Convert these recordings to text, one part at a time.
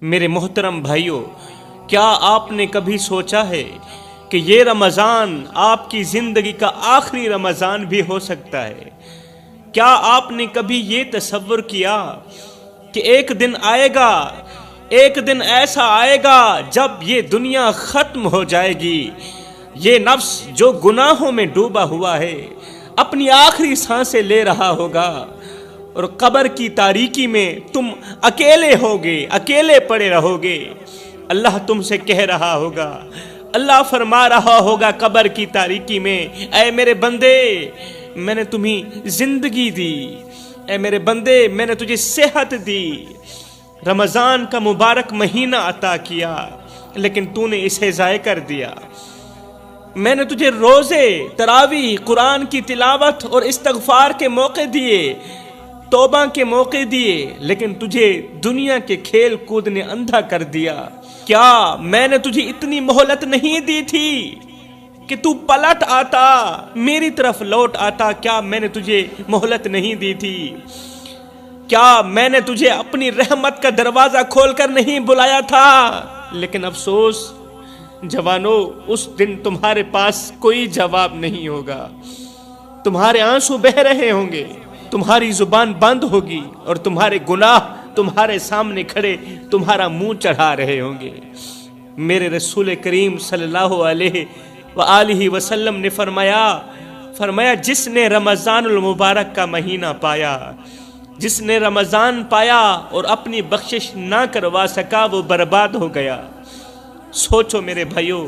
میرے محترم بھائیوں، کیا آپ نے کبھی سوچا ہے کہ یہ رمضان آپ کی زندگی کا آخری رمضان بھی ہو سکتا ہے؟ کیا آپ نے کبھی یہ تصور کیا کہ ایک دن آئے گا، ایک دن ایسا آئے گا جب یہ دنیا ختم ہو جائے گی، یہ نفس جو گناہوں میں ڈوبا ہوا ہے اپنی آخری سانسیں لے رہا ہوگا، اور قبر کی تاریکی میں تم اکیلے ہوگے، اکیلے پڑے رہو گے؟ اللہ تم سے کہہ رہا ہوگا، اللہ فرما رہا ہوگا قبر کی تاریکی میں، اے میرے بندے، میں نے تمہیں زندگی دی، اے میرے بندے، میں نے تجھے صحت دی، رمضان کا مبارک مہینہ عطا کیا، لیکن تو نے اسے ضائع کر دیا۔ میں نے تجھے روزے، تراویح، قرآن کی تلاوت اور استغفار کے موقع دیے، توبہ کے موقع دیے، لیکن تجھے دنیا کے کھیل کود نے اندھا کر دیا۔ کیا میں نے تجھے اتنی مہلت نہیں دی تھی کہ تو پلٹ آتا، میری طرف لوٹ آتا؟ کیا میں نے تجھے مہلت نہیں دی تھی؟ کیا میں نے تجھے اپنی رحمت کا دروازہ کھول کر نہیں بلایا تھا؟ لیکن افسوس جوانو، اس دن تمہارے پاس کوئی جواب نہیں ہوگا، تمہارے آنسو بہہ رہے ہوں گے، تمہاری زبان بند ہوگی، اور تمہارے گناہ تمہارے سامنے کھڑے تمہارا منہ چڑھا رہے ہوں گے۔ میرے رسول کریم صلی اللہ علیہ وآلہ وسلم نے فرمایا جس نے رمضان المبارک کا مہینہ پایا، جس نے رمضان پایا اور اپنی بخشش نہ کروا سکا، وہ برباد ہو گیا۔ سوچو میرے بھائیو،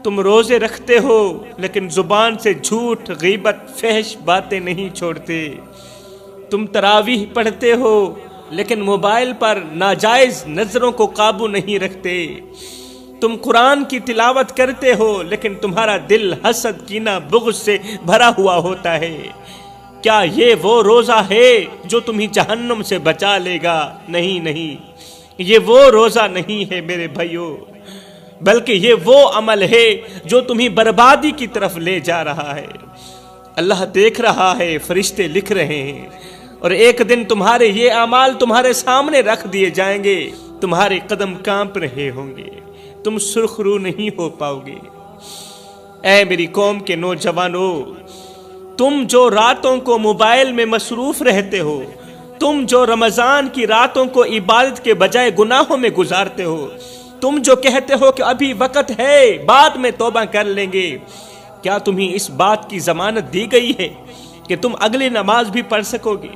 تم روزے رکھتے ہو لیکن زبان سے جھوٹ، غیبت، فحش باتیں نہیں چھوڑتے، تم تراویح پڑھتے ہو لیکن موبائل پر ناجائز نظروں کو قابو نہیں رکھتے، تم قرآن کی تلاوت کرتے ہو لیکن تمہارا دل حسد، کینہ، بغض سے بھرا ہوا ہوتا ہے۔ کیا یہ وہ روزہ ہے جو تمہیں جہنم سے بچا لے گا؟ نہیں، یہ وہ روزہ نہیں ہے میرے بھائیو، بلکہ یہ وہ عمل ہے جو تمہیں بربادی کی طرف لے جا رہا ہے۔ اللہ دیکھ رہا ہے، فرشتے لکھ رہے ہیں، اور ایک دن تمہارے یہ اعمال تمہارے سامنے رکھ دیے جائیں گے، تمہارے قدم کانپ رہے ہوں گے، تم سرخ رو نہیں ہو پاؤ گے۔ اے میری قوم کے نوجوانوں، تم جو راتوں کو موبائل میں مصروف رہتے ہو، تم جو رمضان کی راتوں کو عبادت کے بجائے گناہوں میں گزارتے ہو، تم جو کہتے ہو کہ ابھی وقت ہے، بعد میں توبہ کر لیں گے، کیا تمہیں اس بات کی ضمانت دی گئی ہے کہ تم اگلی نماز بھی پڑھ سکو گے؟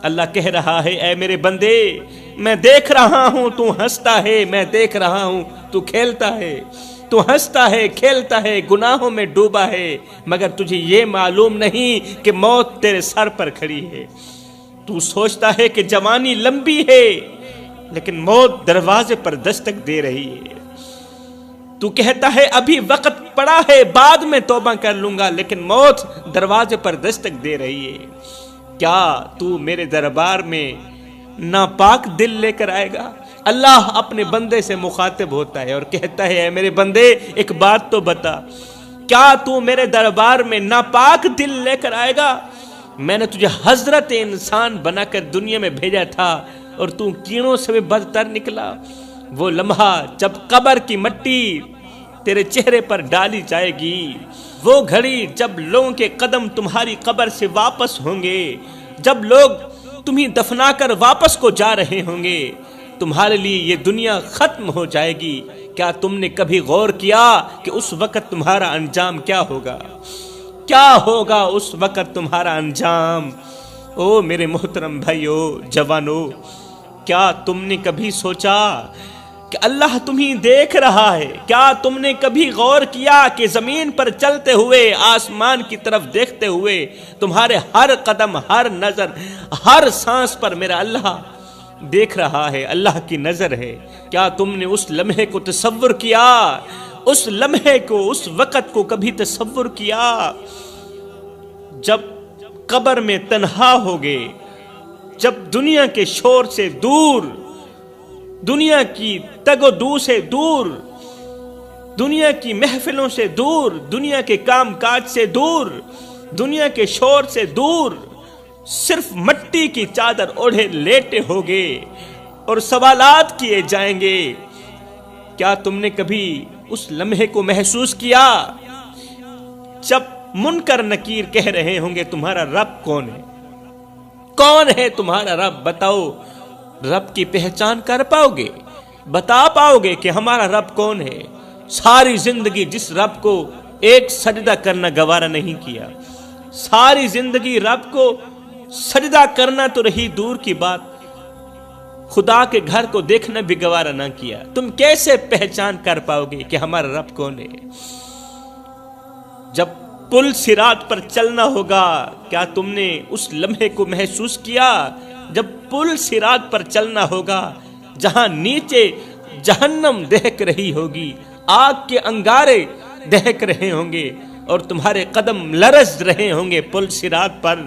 اللہ کہہ رہا ہے، اے میرے بندے، میں دیکھ رہا ہوں تو ہنستا ہے، میں دیکھ رہا ہوں تو کھیلتا ہے، تو ہنستا ہے، کھیلتا ہے، گناہوں میں ڈوبا ہے، مگر تجھے یہ معلوم نہیں کہ موت تیرے سر پر کھڑی ہے۔ تو سوچتا ہے کہ جوانی لمبی ہے، لیکن موت دروازے پر دستک دے رہی ہے۔ تو کہتا ہے ابھی وقت پڑا ہے، بعد میں توبہ کر لوں گا، لیکن موت دروازے پر دستک دے رہی ہے۔ کیا تو میرے دربار میں ناپاک دل لے کر آئے گا؟ اللہ اپنے بندے سے مخاطب ہوتا ہے اور کہتا ہے، اے میرے بندے، ایک بات تو بتا، کیا تو میرے دربار میں ناپاک دل لے کر آئے گا؟ میں نے تجھے حضرت انسان بنا کر دنیا میں بھیجا تھا، اور تو کیڑوں سے بھی بدتر نکلا۔ وہ لمحہ جب قبر کی مٹی تیرے چہرے پر ڈالی جائے گی، وہ گھڑی جب لوگوں کے قدم تمہاری قبر سے واپس ہوں گے، جب لوگ تمہیں دفنا کر واپس کو جا رہے ہوں گے، تمہارے لیے یہ دنیا ختم ہو جائے گی۔ کیا تم نے کبھی غور کیا کہ اس وقت تمہارا انجام کیا ہوگا؟ کیا ہوگا اس وقت تمہارا انجام؟ او میرے محترم بھائیو، جوانو، کیا تم نے کبھی سوچا کہ اللہ تمہیں دیکھ رہا ہے؟ کیا تم نے کبھی غور کیا کہ زمین پر چلتے ہوئے، آسمان کی طرف دیکھتے ہوئے، تمہارے ہر قدم، ہر نظر، ہر سانس پر میرا اللہ دیکھ رہا ہے، اللہ کی نظر ہے؟ کیا تم نے اس لمحے کو تصور کیا، اس لمحے کو، اس وقت کو کبھی تصور کیا جب قبر میں تنہا ہوگے، جب دنیا کے شور سے دور، دنیا کی تگ و دو سے دور، دنیا کی محفلوں سے دور، دنیا کے کام کاج سے دور، دنیا کے شور سے دور، صرف مٹی کی چادر اوڑھے لیٹے ہوگے، اور سوالات کیے جائیں گے۔ کیا تم نے کبھی اس لمحے کو محسوس کیا جب منکر نکیر کہہ رہے ہوں گے تمہارا رب کون ہے؟ کون ہے تمہارا رب؟ بتاؤ، رب کی پہچان کر پاؤ گے؟ بتا پاؤ گے کہ ہمارا رب کون ہے؟ ساری زندگی جس رب کو ایک سجدہ کرنا گوارا نہیں کیا، ساری زندگی رب کو سجدہ کرنا تو رہی دور کی بات، خدا کے گھر کو دیکھنا بھی گوارا نہ کیا، تم کیسے پہچان کر پاؤ گے کہ ہمارا رب کون ہے؟ جب پل صراط پر چلنا ہوگا، کیا تم نے اس لمحے کو محسوس کیا جب پل صراط پر چلنا ہوگا، جہاں نیچے جہنم دہک رہی ہوگی، آگ کے انگارے دہک رہے ہوں گے اور تمہارے قدم لرز رہے ہوں گے، پل صراط پر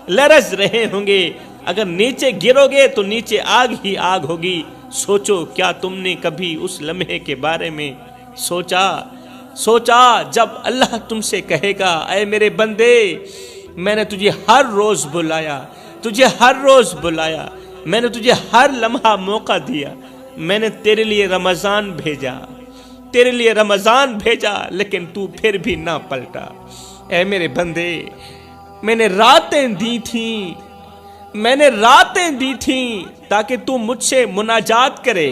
لرز رہے ہوں گے، اگر نیچے گرو گے تو نیچے آگ ہی آگ ہوگی۔ سوچو، کیا تم نے کبھی اس لمحے کے بارے میں سوچا جب اللہ تم سے کہے گا اے میرے بندے، میں نے تجھے ہر روز بلایا، میں نے تجھے ہر لمحہ موقع دیا، میں نے تیرے لیے رمضان بھیجا لیکن تو پھر بھی نہ پلٹا۔ اے میرے بندے، میں نے راتیں دی تھیں تاکہ تو مجھ سے مناجات کرے،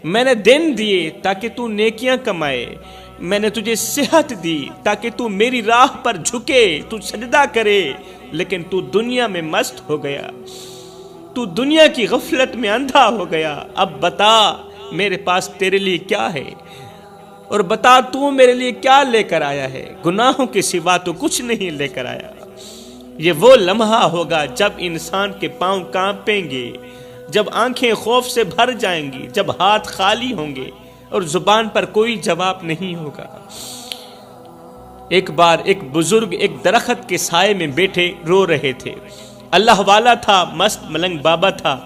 میں نے دن دیے تاکہ تو نیکیاں کمائے، میں نے تجھے صحت دی تاکہ تو میری راہ پر جھکے، تو سجدہ کرے، لیکن تو دنیا میں مست ہو گیا، تو دنیا کی غفلت میں اندھا ہو گیا۔ اب بتا میرے پاس تیرے لیے کیا ہے، اور بتا تو میرے لیے کیا لے کر آیا ہے؟ گناہوں کے سوا تو کچھ نہیں لے کر آیا۔ یہ وہ لمحہ ہوگا جب انسان کے پاؤں کانپیں گے، جب آنکھیں خوف سے بھر جائیں گی، جب ہاتھ خالی ہوں گے اور زبان پر کوئی جواب نہیں ہوگا۔ ایک بار ایک بزرگ ایک درخت کے سائے میں بیٹھے رو رہے تھے، اللہ والا تھا، مست ملنگ بابا تھا،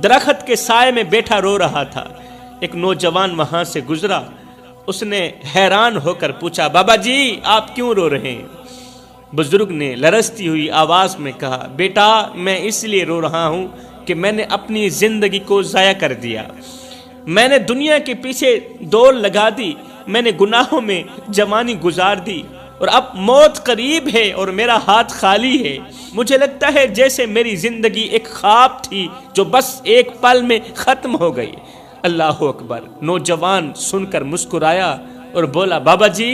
درخت کے سائے میں بیٹھا رو رہا تھا۔ ایک نوجوان وہاں سے گزرا، اس نے حیران ہو کر پوچھا، بابا جی آپ کیوں رو رہے ہیں؟ بزرگ نے لرزتی ہوئی آواز میں کہا، بیٹا میں اس لیے رو رہا ہوں کہ میں نے اپنی زندگی کو ضائع کر دیا، میں نے دنیا کے پیچھے دوڑ لگا دی، میں نے گناہوں میں جوانی گزار دی، اور اب موت قریب ہے اور میرا ہاتھ خالی ہے۔ مجھے لگتا ہے جیسے میری زندگی ایک خواب تھی جو بس ایک پل میں ختم ہو گئی۔ اللہ اکبر۔ نوجوان سن کر مسکرایا اور بولا، بابا جی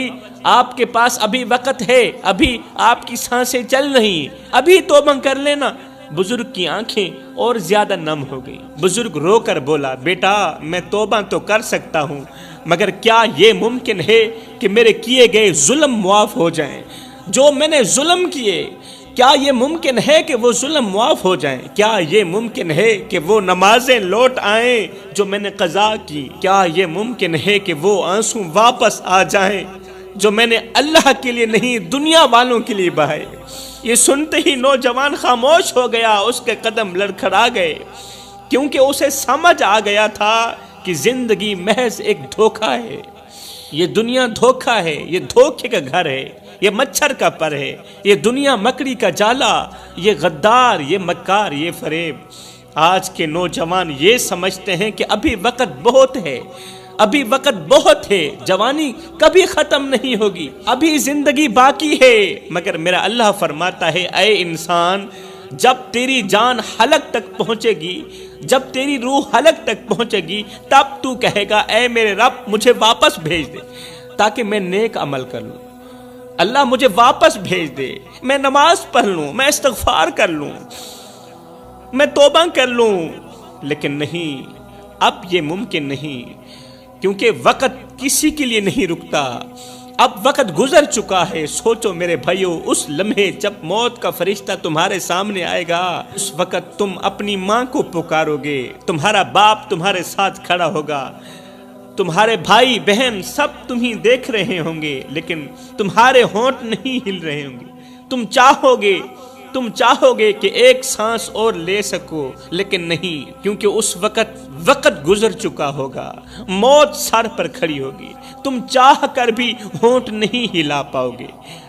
آپ کے پاس ابھی وقت ہے، ابھی آپ کی سانسیں چل رہی، ابھی توبہ کر لینا۔ بزرگ کی آنکھیں اور زیادہ نم ہو گئی۔ بزرگ رو کر بولا، بیٹا میں توبہ تو کر سکتا ہوں، مگر کیا یہ ممکن ہے کہ میرے کیے گئے ظلم معاف ہو جائیں؟ جو میں نے ظلم کیے، کیا یہ ممکن ہے کہ وہ ظلم معاف ہو جائیں؟ کیا یہ ممکن ہے کہ وہ نمازیں لوٹ آئیں جو میں نے قضا کی؟ کیا یہ ممکن ہے کہ وہ آنسو واپس آ جائیں جو میں نے اللہ کے لیے نہیں دنیا والوں کے لیے بہائے؟ یہ سنتے ہی نوجوان خاموش ہو گیا، اس کے قدم لڑکھڑا گئے، کیونکہ اسے سمجھ آ گیا تھا کہ زندگی محض ایک دھوکہ ہے، یہ دنیا دھوکہ ہے، یہ دھوکے کا گھر ہے، یہ مچھر کا پر ہے، یہ دنیا مکڑی کا جالا، یہ غدار، یہ مکار، یہ فریب۔ آج کے نوجوان یہ سمجھتے ہیں کہ ابھی وقت بہت ہے، ابھی وقت بہت ہے، جوانی کبھی ختم نہیں ہوگی، ابھی زندگی باقی ہے، مگر میرا اللہ فرماتا ہے اے انسان، جب تیری جان حلق تک پہنچے گی، جب تیری روح حلق تک پہنچے گی، تب تو کہے گا اے میرے رب مجھے واپس بھیج دے تاکہ میں نیک عمل کر لوں، اللہ مجھے واپس بھیج دے، میں نماز پڑھ لوں، میں استغفار کر لوں، میں توبہ کر لوں۔ لیکن نہیں، اب یہ ممکن نہیں، کیونکہ وقت کسی کے لیے نہیں رکتا، اب وقت گزر چکا ہے۔ سوچو میرے بھائیو، اس لمحے جب موت کا فرشتہ تمہارے سامنے آئے گا، اس وقت تم اپنی ماں کو پکارو گے، تمہارا باپ تمہارے ساتھ کھڑا ہوگا، تمہارے بھائی بہن سب تمہیں دیکھ رہے ہوں گے، لیکن تمہارے ہونٹ نہیں ہل رہے ہوں گے۔ تم چاہو گے کہ ایک سانس اور لے سکو، لیکن نہیں، کیونکہ اس وقت گزر چکا ہوگا، موت سر پر کھڑی ہوگی، تم چاہ کر بھی ہونٹ نہیں ہلا پاؤ گے،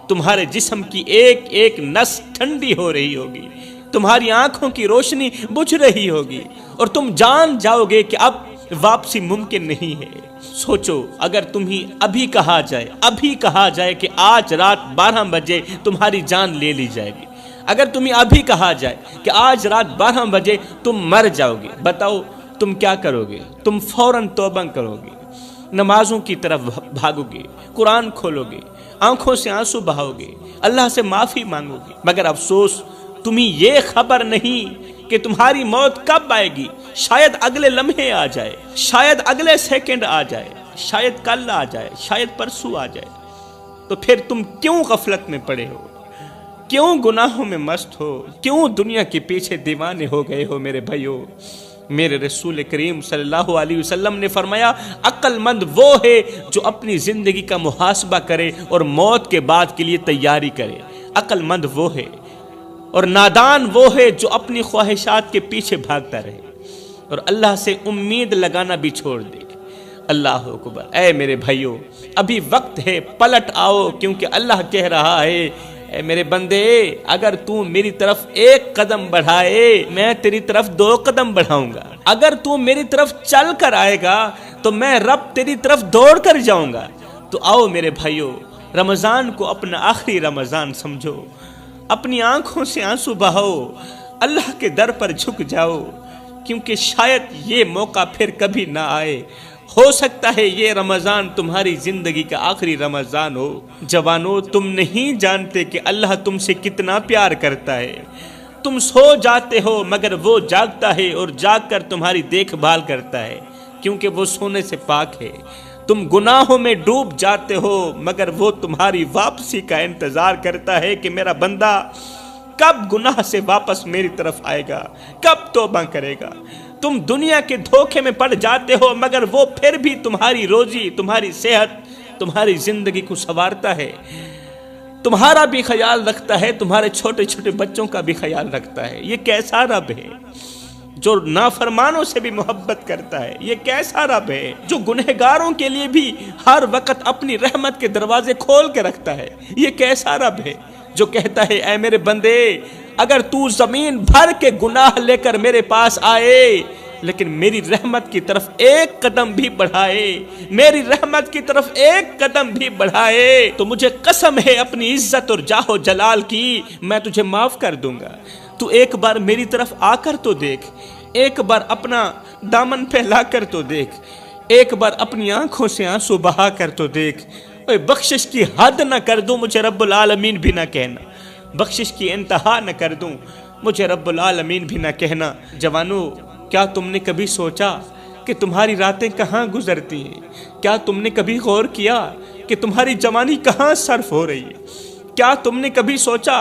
تمہارے جسم کی ایک ایک نس ٹھنڈی ہو رہی ہوگی، تمہاری آنکھوں کی روشنی بجھ رہی ہوگی، اور تم جان جاؤ گے کہ اب واپسی ممکن نہیں ہے۔ سوچو، اگر تمہیں ابھی کہا جائے کہ آج رات 12 بجے تمہاری جان لے لی جائے گی، اگر تمہیں ابھی کہا جائے کہ آج رات 12 بجے تم مر جاؤ گے، بتاؤ تم کیا کرو گے؟ تم فوراً توبہ کرو گے، نمازوں کی طرف بھاگو گے، قرآن کھولو گے، آنکھوں سے آنسو بہاؤ گے، اللہ سے معافی مانگو گے۔ مگر افسوس، تمہیں یہ خبر نہیں کہ تمہاری موت کب آئے گی۔ شاید اگلے لمحے آ جائے، شاید اگلے سیکنڈ آ جائے، شاید کل آ جائے، شاید پرسوں آ جائے۔ تو پھر تم کیوں غفلت میں پڑے ہو؟ کیوں گناہوں میں مست ہو؟ کیوں دنیا کے پیچھے دیوانے ہو گئے ہو میرے بھائیو؟ میرے رسول کریم صلی اللہ علیہ وسلم نے فرمایا، عقل مند وہ ہے جو اپنی زندگی کا محاسبہ کرے اور موت کے بعد کے لیے تیاری کرے۔ عقل مند وہ ہے، اور نادان وہ ہے جو اپنی خواہشات کے پیچھے بھاگتا رہے اور اللہ سے امید لگانا بھی چھوڑ دے۔ اللہ اکبر۔ اے میرے بھائیو، ابھی وقت ہے، پلٹ آؤ، کیونکہ اللہ کہہ رہا ہے، اے میرے بندے، اگر تو میری طرف 1 قدم بڑھائے، میں تیری طرف 2 قدم بڑھاؤں گا۔ اگر تو میری طرف چل کر آئے گا تو میں رب تیری طرف دوڑ کر جاؤں گا۔ تو آؤ میرے بھائیو، رمضان کو اپنا آخری رمضان سمجھو، اپنی آنکھوں سے آنسو بہاؤ، اللہ کے در پر جھک جاؤ، کیونکہ شاید یہ موقع پھر کبھی نہ آئے۔ ہو سکتا ہے یہ رمضان تمہاری زندگی کا آخری رمضان ہو۔ جوانو، تم نہیں جانتے کہ اللہ تم سے کتنا پیار کرتا ہے۔ تم سو جاتے ہو مگر وہ جاگتا ہے اور جاگ کر تمہاری دیکھ بھال کرتا ہے، کیونکہ وہ سونے سے پاک ہے۔ تم گناہوں میں ڈوب جاتے ہو مگر وہ تمہاری واپسی کا انتظار کرتا ہے کہ میرا بندہ کب گناہ سے واپس میری طرف آئے گا، کب توبہ کرے گا۔ تم دنیا کے دھوکے میں پڑ جاتے ہو مگر وہ پھر بھی تمہاری روزی، تمہاری صحت، تمہاری زندگی کو سنوارتا ہے، تمہارا بھی خیال رکھتا ہے، تمہارے چھوٹے چھوٹے بچوں کا بھی خیال رکھتا ہے۔ یہ کیسا رب ہے جو نافرمانوں سے بھی محبت کرتا ہے؟ یہ کیسا رب ہے جو گنہگاروں کے لیے بھی ہر وقت اپنی رحمت کے دروازے کھول کے رکھتا ہے؟ یہ کیسا رب ہے جو کہتا ہے، اے میرے بندے، اگر تو زمین بھر کے گناہ لے کر میرے پاس آئے لیکن میری رحمت کی طرف 1 قدم بھی بڑھائے، میری رحمت کی طرف 1 قدم بھی بڑھائے، تو مجھے قسم ہے اپنی عزت اور جاہ و جلال کی، میں تجھے معاف کر دوں گا۔ تو ایک بار میری طرف آ کر تو دیکھ، ایک بار اپنا دامن پھیلا کر تو دیکھ، ایک بار اپنی آنکھوں سے آنسو بہا کر تو دیکھ۔ اوے بخشش کی حد نہ کر دوں، مجھے رب العالمین بھی نہ کہنا، بخشش کی انتہا نہ کر دوں، مجھے رب العالمین بھی نہ کہنا۔ جوانو، کیا تم نے کبھی سوچا کہ تمہاری راتیں کہاں گزرتی ہیں؟ کیا تم نے کبھی غور کیا کہ تمہاری جوانی کہاں صرف ہو رہی ہے؟ کیا تم نے کبھی سوچا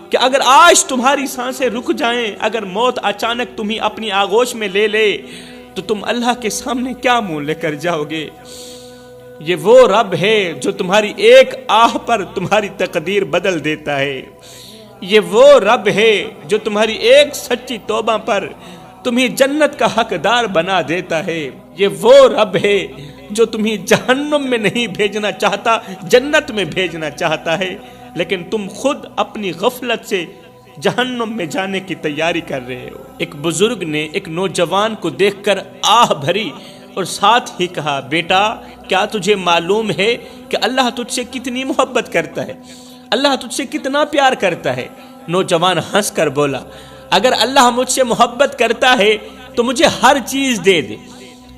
کہ اگر آج تمہاری سانسیں رک جائیں، اگر موت اچانک تمہیں اپنی آغوش میں لے لے تو تم اللہ کے سامنے کیا منہ لے کر جاؤ گے؟ یہ وہ رب ہے جو تمہاری ایک آہ پر تمہاری تقدیر بدل دیتا ہے۔ یہ وہ رب ہے جو تمہاری ایک سچی توبہ پر تمہیں جنت کا حقدار بنا دیتا ہے۔ یہ وہ رب ہے جو تمہیں جہنم میں نہیں بھیجنا چاہتا، جنت میں بھیجنا چاہتا ہے، لیکن تم خود اپنی غفلت سے جہنم میں جانے کی تیاری کر رہے ہو۔ ایک بزرگ نے ایک نوجوان کو دیکھ کر آہ بھری اور ساتھ ہی کہا، بیٹا، کیا تجھے معلوم ہے کہ اللہ تجھ سے کتنی محبت کرتا ہے؟ اللہ تجھ سے کتنا پیار کرتا ہے؟ نوجوان ہنس کر بولا، اگر اللہ مجھ سے محبت کرتا ہے تو مجھے ہر چیز دے دے۔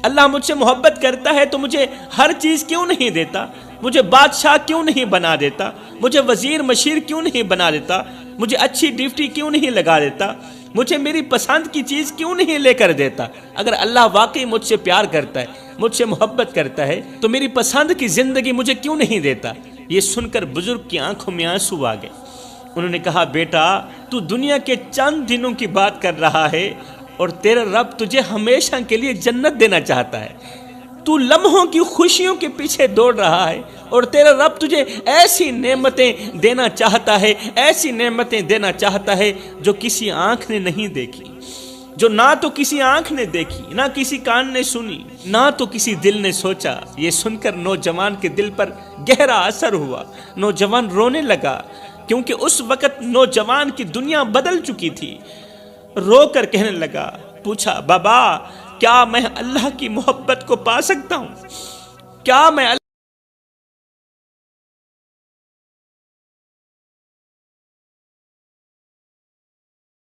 اللہ مجھ سے محبت کرتا ہے تو مجھے ہر چیز کیوں نہیں دیتا؟ مجھے بادشاہ کیوں نہیں بنا دیتا؟ مجھے وزیر مشیر کیوں نہیں بنا دیتا؟ مجھے اچھی ڈیوٹی کیوں نہیں لگا دیتا؟ مجھے میری پسند کی چیز کیوں نہیں لے کر دیتا؟ اگر اللہ واقعی مجھ سے پیار کرتا ہے، مجھ سے محبت کرتا ہے، تو میری پسند کی زندگی مجھے کیوں نہیں دیتا؟ یہ سن کر بزرگ کی آنکھوں میں آنسو آ گئے۔ انہوں نے کہا، بیٹا، تو دنیا کے چند دنوں کی بات کر رہا ہے اور تیرا رب تجھے ہمیشہ کے لیے جنت دینا چاہتا ہے۔ تو لمحوں کی خوشیوں کے پیچھے دوڑ رہا ہے اور تیرا رب تجھے ایسی نعمتیں دینا چاہتا ہے، ایسی نعمتیں دینا چاہتا ہے جو کسی آنکھ نے نہیں دیکھی، جو نہ تو کسی آنکھ نے دیکھی، نہ کسی کان نے سنی، نہ تو کسی دل نے سوچا۔ یہ سن کر نوجوان کے دل پر گہرا اثر ہوا۔ نوجوان رونے لگا، کیونکہ اس وقت نوجوان کی دنیا بدل چکی تھی۔ رو کر کہنے لگا، پوچھا بابا کیا میں اللہ کی محبت کو پا سکتا ہوں؟ کیا میں